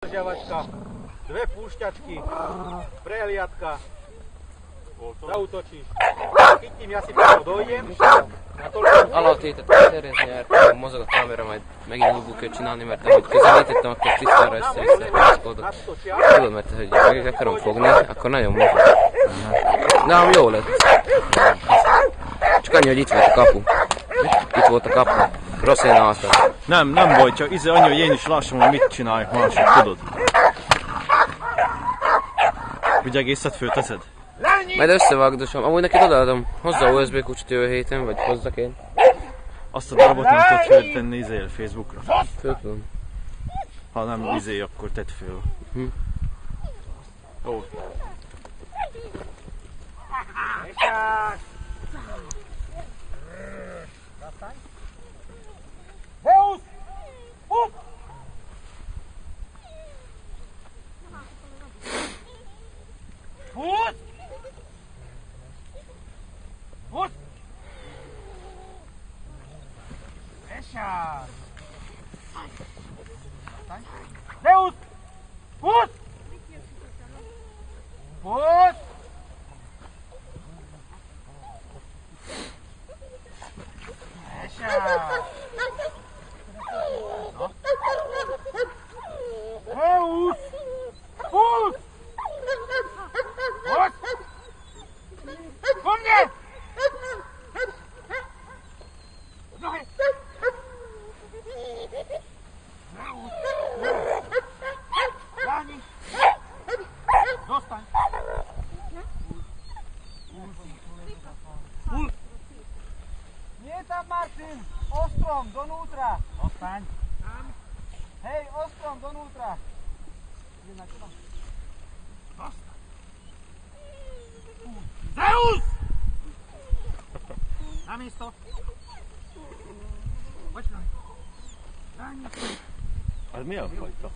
Zadržiavačka, dve púšťačky, prehliadka, zautočíš, chytím, ja si potom dojdem. Alaptétet nyert, mozog a kamera, majd megint úgy kell csinálni, mert amit közelítettem, akkor tisztára össze-vissza kapaszkodott. Tudod, mert hogy meg akarom fogni, akkor nagyon mozog. De ám jó lett. Csak annyi, hogy itt volt a kapu. Itt volt a kapu. Rossz én álltam. Nem baj, csak annyi, hogy én is lássam, hogy mit csinálják mások, tudod? Hogy egészet fölteszed? Majd összevágdosom. Amúgy neked odaadom. Hozzá USB kucsot jövő héten, vagy hozzak én. Azt a darabot nem tudod föltenni Facebookra. Föl tudom. Ha nem akkor tedd föl. Ó. Zeus! Fut! Fut! Fut! Esá! Zeus! Fut! Fut! Esá! Zeus! Fut! Fut! Ко мне! Ноги! Дани! Достань! Nie tam, Martin! Ostrom, donútra! Dostaň! Hej, ostrom, donútra! Dostaň! Zeus! Na miesto! Počkaj! Az milyen fajta?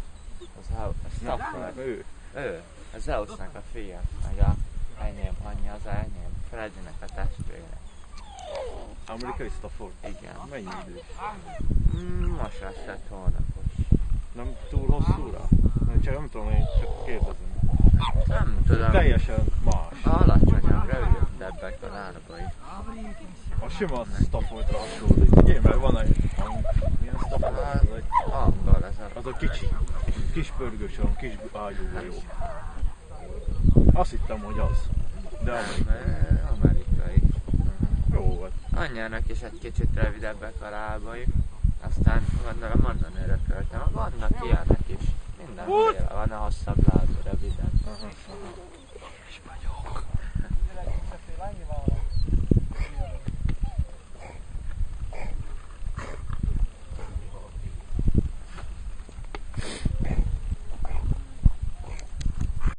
A Zeusnak a fia, meg a enyém anyja, az enyém Freddynek a testvére. Amerikai Stafford? Igen. Mennyi idős? Most lesz 5 hónapos. Nem túl hosszúra? Nem tudom, én csak kérdezem. Nem tudom. Teljesen más. Alacsonyabb, rövidebbek a lábai. A sima Staffordra hasonlít, ugye? Mert van egy... Milyen Stafford? Angol ez a... Az a kicsi. Kis pörgős, olyan kis ágyúhajó. Azt hittem, hogy az. De amerikai. Jó volt. Anyjának is egy kicsit rövidebbek a lábai. Aztán gondolom onnan örököltem. Vannak ilyenek is. Mindenhol van a hosszabb láb, rövidebb.